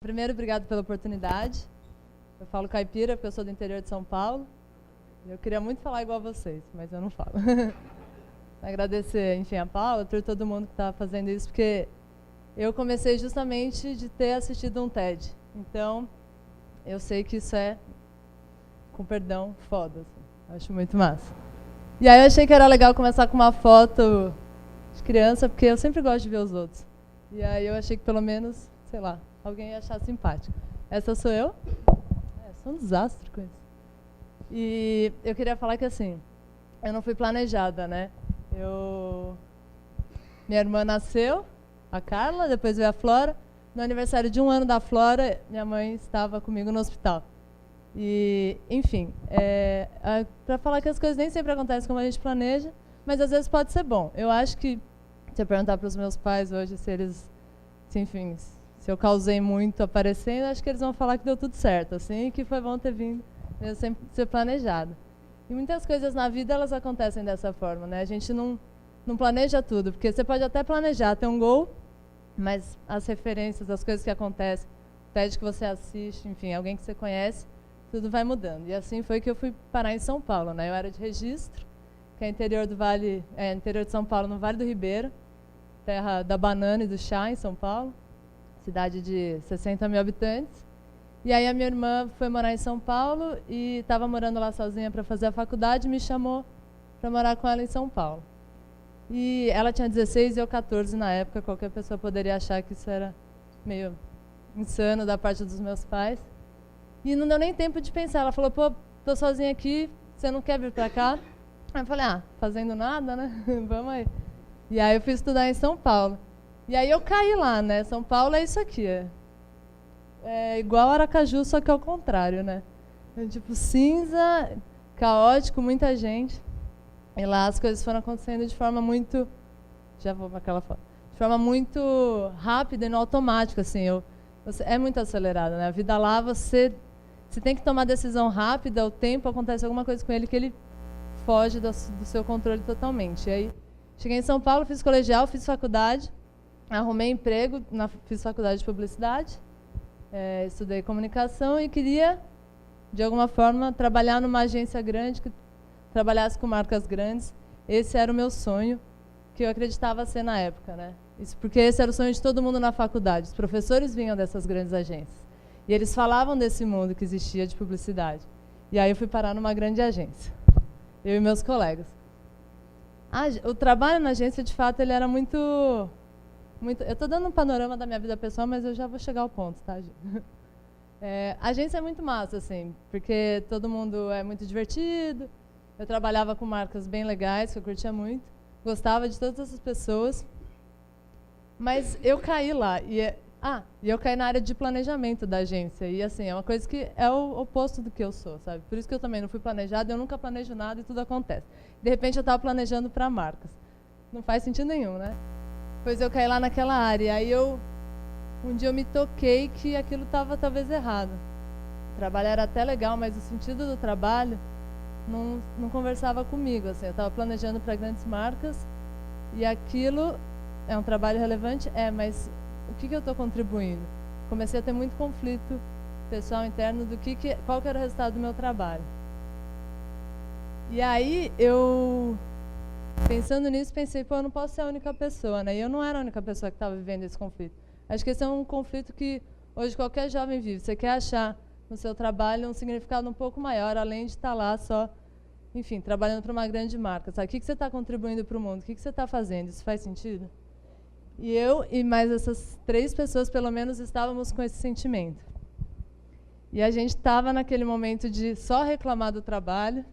Primeiro, obrigado pela oportunidade. Eu falo caipira porque eu sou do interior de São Paulo. Eu queria muito falar igual a vocês, mas eu não falo. Agradecer, enfim, a Paula, a todo mundo que está fazendo isso, porque eu comecei justamente de ter assistido um TED. Então, eu sei que isso é, com perdão, foda. Assim. Acho muito massa. E aí eu achei que era legal começar com uma foto de criança, porque eu sempre gosto de ver os outros. E aí eu achei que pelo menos, sei lá, alguém ia achar simpático. Essa sou eu. Sou um desastre com isso. E eu queria falar que, assim, eu não fui planejada, né? Minha irmã nasceu, a Carla, depois veio a Flora. No aniversário de 1 ano da Flora, minha mãe estava comigo no hospital. E, enfim, para falar que as coisas nem sempre acontecem como a gente planeja, mas às vezes pode ser bom. Eu acho que, se eu perguntar para os meus pais hoje se eles, enfim, se eu causei muito aparecendo, acho que eles vão falar que deu tudo certo, assim, e que foi bom ter vindo, mesmo sem ser planejado. E muitas coisas na vida, elas acontecem dessa forma, né? A gente não planeja tudo, porque você pode até planejar, ter um gol, mas as referências, as coisas que acontecem, o TED que você assiste, enfim, alguém que você conhece, tudo vai mudando. E assim foi que eu fui parar em São Paulo, né? Eu era de Registro, que é interior do Vale, interior de São Paulo, no Vale do Ribeira, terra da banana e do chá em São Paulo, cidade de 60 mil habitantes. E aí a minha irmã foi morar em São Paulo e estava morando lá sozinha para fazer a faculdade e me chamou para morar com ela em São Paulo. E ela tinha 16 e eu 14 na época, qualquer pessoa poderia achar que isso era meio insano da parte dos meus pais. E não deu nem tempo de pensar, ela falou, pô, tô sozinha aqui, você não quer vir para cá? Aí eu falei, fazendo nada, né? Vamos aí. E aí eu fui estudar em São Paulo. E aí eu caí lá, né? São Paulo é isso aqui, é igual Aracaju, só que ao contrário, né? É tipo cinza, caótico, muita gente. E lá as coisas foram acontecendo de forma muito... Já vou para aquela foto. De forma muito rápida e no automático, assim. É muito acelerado, né? A vida lá, você tem que tomar decisão rápida, o tempo, acontece alguma coisa com ele que ele foge do seu controle totalmente. E aí, cheguei em São Paulo, fiz colegial, fiz faculdade, arrumei emprego, fiz faculdade de publicidade, estudei comunicação e queria, de alguma forma, trabalhar numa agência grande, que trabalhasse com marcas grandes. Esse era o meu sonho, que eu acreditava ser na época, né? Isso porque esse era o sonho de todo mundo na faculdade. Os professores vinham dessas grandes agências. E eles falavam desse mundo que existia de publicidade. E aí eu fui parar numa grande agência, eu e meus colegas. O trabalho na agência, de fato, ele era muito... Eu estou dando um panorama da minha vida pessoal, mas eu já vou chegar ao ponto, tá, Gi? A agência é muito massa, assim, porque todo mundo é muito divertido. Eu trabalhava com marcas bem legais, que eu curtia muito. Gostava de todas essas pessoas. Mas eu caí lá. E eu caí na área de planejamento da agência. E, assim, é uma coisa que é o oposto do que eu sou, sabe? Por isso que eu também não fui planejada, eu nunca planejo nada e tudo acontece. De repente, eu estava planejando para marcas. Não faz sentido nenhum, né? Pois eu caí lá naquela área. E aí, um dia eu me toquei que aquilo estava talvez errado. O trabalho era até legal, mas o sentido do trabalho não conversava comigo. Assim, eu estava planejando para grandes marcas e aquilo é um trabalho relevante, mas o que eu estou contribuindo? Comecei a ter muito conflito pessoal interno do qual que era o resultado do meu trabalho. E aí eu, pensando nisso, pensei, pô, eu não posso ser a única pessoa, né? E eu não era a única pessoa que estava vivendo esse conflito. Acho que esse é um conflito que hoje qualquer jovem vive. Você quer achar no seu trabalho um significado um pouco maior, além de estar lá só, enfim, trabalhando para uma grande marca. Sabe? O que você está contribuindo para o mundo? O que você está fazendo? Isso faz sentido? E eu e mais essas 3 pessoas, pelo menos, estávamos com esse sentimento. E a gente estava naquele momento de só reclamar do trabalho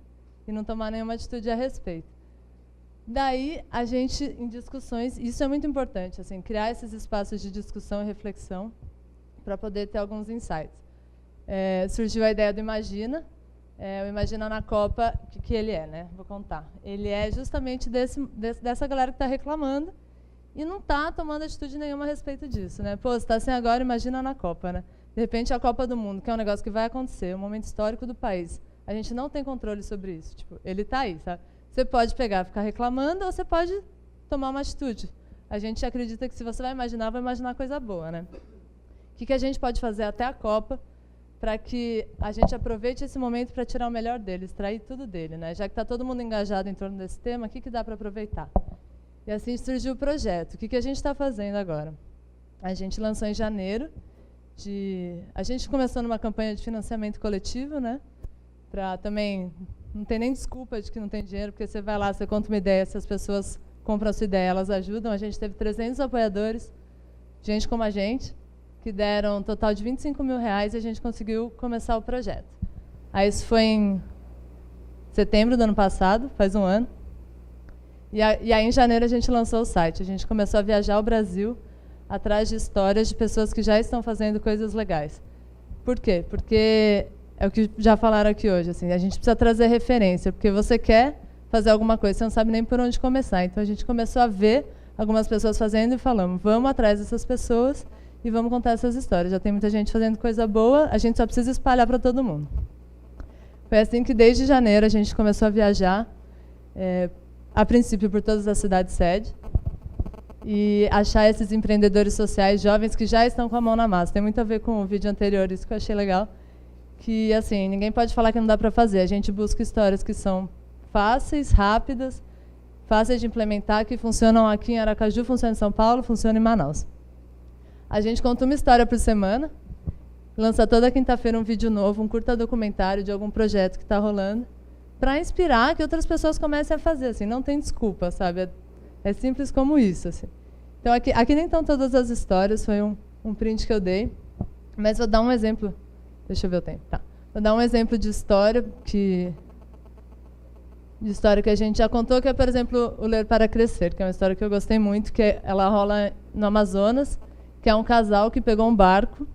e não tomar nenhuma atitude a respeito. Daí, a gente, em discussões, isso é muito importante, assim, criar esses espaços de discussão e reflexão para poder ter alguns insights. Surgiu a ideia do Imagina. O Imagina na Copa, que ele é, né? Vou contar. Ele é justamente dessa galera que está reclamando e não está tomando atitude nenhuma a respeito disso, né? Pô, você está assim agora, imagina na Copa, né? De repente, a Copa do Mundo, que é um negócio que vai acontecer, um momento histórico do país. A gente não tem controle sobre isso. Tipo, ele está aí, sabe? Você pode pegar e ficar reclamando ou você pode tomar uma atitude. A gente acredita que se você vai imaginar coisa boa, né? O que a gente pode fazer até a Copa para que a gente aproveite esse momento para tirar o melhor dele, extrair tudo dele, né? Já que está todo mundo engajado em torno desse tema, o que dá para aproveitar? E assim surgiu o projeto. O que a gente está fazendo agora? A gente lançou em janeiro. A gente começou numa campanha de financiamento coletivo, né? Para também não ter nem desculpa de que não tem dinheiro, porque você vai lá, você conta uma ideia, se as pessoas compram a sua ideia, elas ajudam. A gente teve 300 apoiadores, gente como a gente, que deram um total de R$25 mil e a gente conseguiu começar o projeto. Aí isso foi em setembro do ano passado, faz um ano. E aí em janeiro a gente lançou o site. A gente começou a viajar ao Brasil atrás de histórias de pessoas que já estão fazendo coisas legais. Por quê? Porque é o que já falaram aqui hoje. Assim, a gente precisa trazer referência, porque você quer fazer alguma coisa, você não sabe nem por onde começar. Então a gente começou a ver algumas pessoas fazendo e falamos, vamos atrás dessas pessoas e vamos contar essas histórias. Já tem muita gente fazendo coisa boa, a gente só precisa espalhar para todo mundo. Foi assim que desde janeiro a gente começou a viajar, a princípio por todas as cidades sede, e achar esses empreendedores sociais jovens que já estão com a mão na massa. Tem muito a ver com o vídeo anterior, isso que eu achei legal, que assim, ninguém pode falar que não dá para fazer. A gente busca histórias que são fáceis, rápidas, fáceis de implementar, que funcionam aqui em Aracaju, funcionam em São Paulo, funcionam em Manaus. A gente conta uma história por semana, lança toda quinta-feira um vídeo novo, um curta documentário de algum projeto que está rolando, para inspirar que outras pessoas comecem a fazer. Assim, não tem desculpa, sabe? É simples como isso. Assim. Então, aqui nem estão todas as histórias, foi um print que eu dei, mas vou dar um exemplo. Deixa eu ver o tempo. Tá. Vou dar um exemplo de história que a gente já contou, que é, por exemplo, o Ler para Crescer, que é uma história que eu gostei muito, que ela rola no Amazonas, que é um casal que pegou um barco,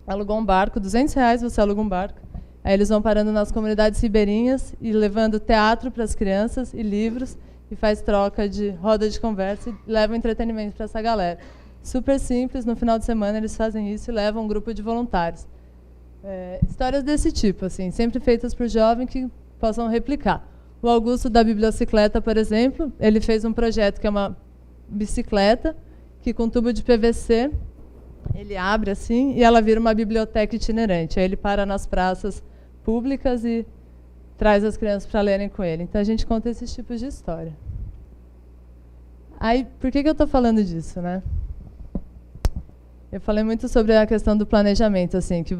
alugou um barco, R$200 você aluga um barco. Aí eles vão parando nas comunidades ribeirinhas e levando teatro para as crianças e livros, e faz troca de roda de conversa e levam entretenimento para essa galera. Super simples, no final de semana eles fazem isso e levam um grupo de voluntários. Histórias desse tipo, assim, sempre feitas por jovens que possam replicar. O Augusto da Bibliocicleta, por exemplo, ele fez um projeto que é uma bicicleta, que com tubo de PVC, ele abre assim e ela vira uma biblioteca itinerante. Aí ele para nas praças públicas e traz as crianças para lerem com ele. Então a gente conta esses tipos de história. Aí, por que eu estou falando disso, né? Eu falei muito sobre a questão do planejamento, assim, que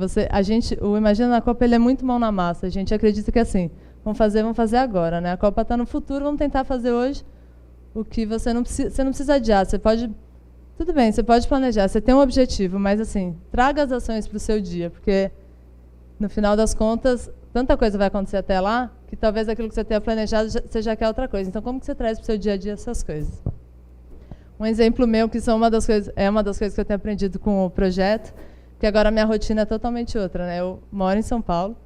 o Imagina na Copa, ele é muito mão na massa. A gente acredita que assim, vamos fazer agora, né? A Copa está no futuro, vamos tentar fazer hoje o que você não precisa adiar. Você pode, tudo bem, você pode planejar, você tem um objetivo, mas assim, traga as ações para o seu dia, porque no final das contas, tanta coisa vai acontecer até lá, que talvez aquilo que você tenha planejado você já quer outra coisa. Então, como que você traz para o seu dia a dia essas coisas? Um exemplo meu, que é uma das coisas que eu tenho aprendido com o projeto, que agora a minha rotina é totalmente outra, né? Eu moro em São Paulo,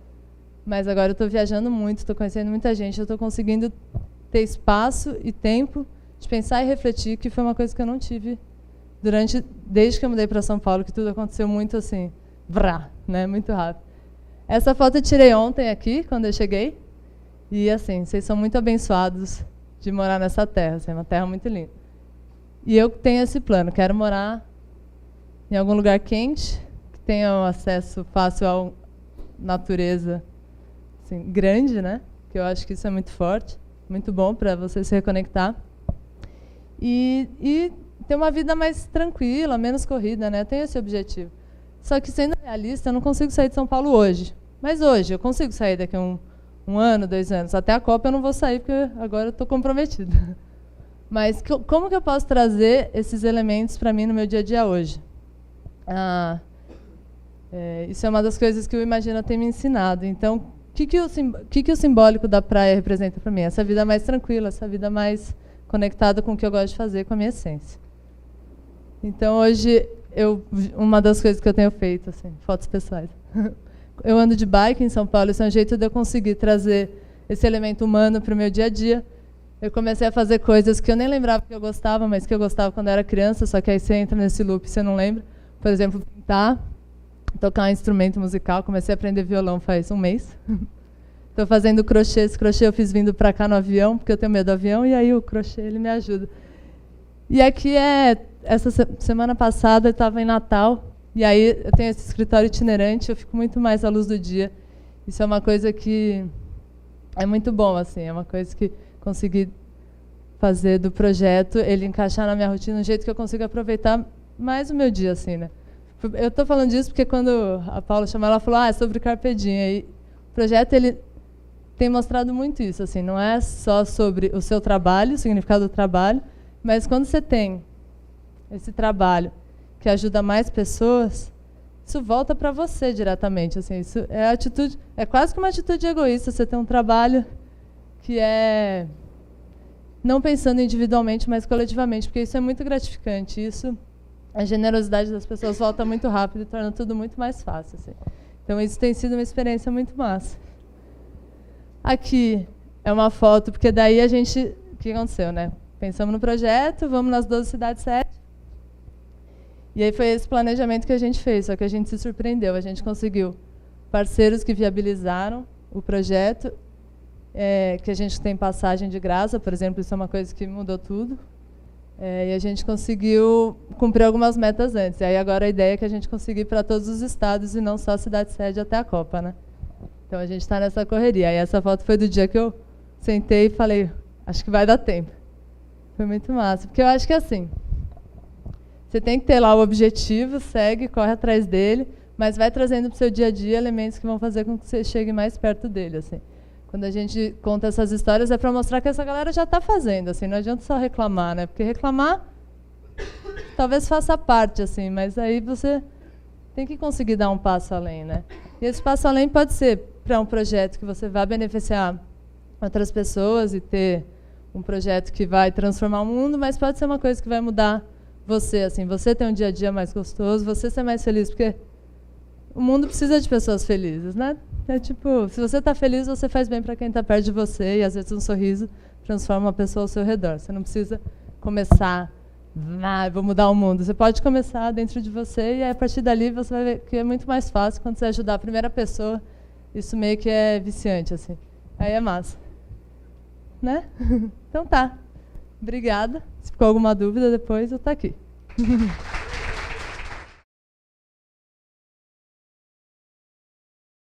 mas agora eu estou viajando muito, estou conhecendo muita gente, eu estou conseguindo ter espaço e tempo de pensar e refletir, que foi uma coisa que eu não tive desde que eu mudei para São Paulo, que tudo aconteceu muito assim, né? Muito rápido. Essa foto eu tirei ontem aqui, quando eu cheguei, e assim, vocês são muito abençoados de morar nessa terra, assim, é uma terra muito linda. E eu tenho esse plano, quero morar em algum lugar quente, que tenha um acesso fácil à natureza assim, grande, né? Que eu acho que isso é muito forte, muito bom para você se reconectar. E ter uma vida mais tranquila, menos corrida, né? Eu tenho esse objetivo. Só que, sendo realista, eu não consigo sair de São Paulo hoje. Mas hoje, eu consigo sair daqui a um ano, 2 anos. Até a Copa eu não vou sair, porque agora eu estou comprometida. Mas como que eu posso trazer esses elementos para mim no meu dia a dia hoje? Isso é uma das coisas que o Imagina tem me ensinado. Então, o que o simbólico da praia representa para mim? Essa vida mais tranquila, essa vida mais conectada com o que eu gosto de fazer, com a minha essência. Então, hoje, uma das coisas que eu tenho feito, assim, fotos pessoais. Eu ando de bike em São Paulo, isso é um jeito de eu conseguir trazer esse elemento humano para o meu dia a dia. Eu comecei a fazer coisas que eu nem lembrava que eu gostava, mas que eu gostava quando eu era criança, só que aí você entra nesse loop e você não lembra. Por exemplo, pintar, tocar um instrumento musical. Comecei a aprender violão faz um mês. Estou fazendo crochê. Esse crochê eu fiz vindo para cá no avião, porque eu tenho medo do avião, e aí o crochê ele me ajuda. E aqui essa semana passada eu estava em Natal, E aí eu tenho esse escritório itinerante, eu fico muito mais à luz do dia. Isso é uma coisa que é muito bom, assim, é uma coisa que consegui fazer do projeto, ele encaixar na minha rotina, de um jeito que eu consigo aproveitar mais o meu dia, assim, né? Eu estou falando disso porque quando a Paula chamou, ela falou, é sobre Carpe Diem. E o projeto, ele tem mostrado muito isso, assim, não é só sobre o seu trabalho, o significado do trabalho, mas quando você tem esse trabalho que ajuda mais pessoas, isso volta para você diretamente, assim, isso é atitude, é quase que uma atitude egoísta, você ter um trabalho que é não pensando individualmente, mas coletivamente, porque isso é muito gratificante, isso, a generosidade das pessoas volta muito rápido e torna tudo muito mais fácil, assim. Então isso tem sido uma experiência muito massa. Aqui é uma foto, porque daí a gente, o que aconteceu, né? Pensamos no projeto, vamos nas 12 cidades sede. E aí foi esse planejamento que a gente fez, só que a gente se surpreendeu. A gente conseguiu parceiros que viabilizaram o projeto, que a gente tem passagem de graça, por exemplo, isso é uma coisa que mudou tudo. E a gente conseguiu cumprir algumas metas antes. E aí agora a ideia é que a gente conseguir para todos os estados e não só a cidade sede até a Copa, né? Então a gente está nessa correria. E essa foto foi do dia que eu sentei e falei, acho que vai dar tempo. Foi muito massa, porque eu acho que assim, você tem que ter lá o objetivo, segue, corre atrás dele, mas vai trazendo para o seu dia a dia elementos que vão fazer com que você chegue mais perto dele, assim. Quando a gente conta essas histórias é para mostrar que essa galera já está fazendo, assim, não adianta só reclamar, né? Porque reclamar talvez faça parte, assim, mas aí você tem que conseguir dar um passo além, né? E esse passo além pode ser para um projeto que você vai beneficiar outras pessoas e ter um projeto que vai transformar o mundo, mas pode ser uma coisa que vai mudar você, assim, você ter um dia a dia mais gostoso, você ser mais feliz, porque o mundo precisa de pessoas felizes, né? É tipo, se você está feliz, você faz bem para quem está perto de você e às vezes um sorriso transforma uma pessoa ao seu redor. Você não precisa começar, vou mudar o mundo. Você pode começar dentro de você e a partir dali você vai ver que é muito mais fácil quando você ajudar a primeira pessoa. Isso meio que é viciante, assim. Aí é massa. Né? Então tá. Obrigada. Se ficou alguma dúvida depois, eu estou aqui.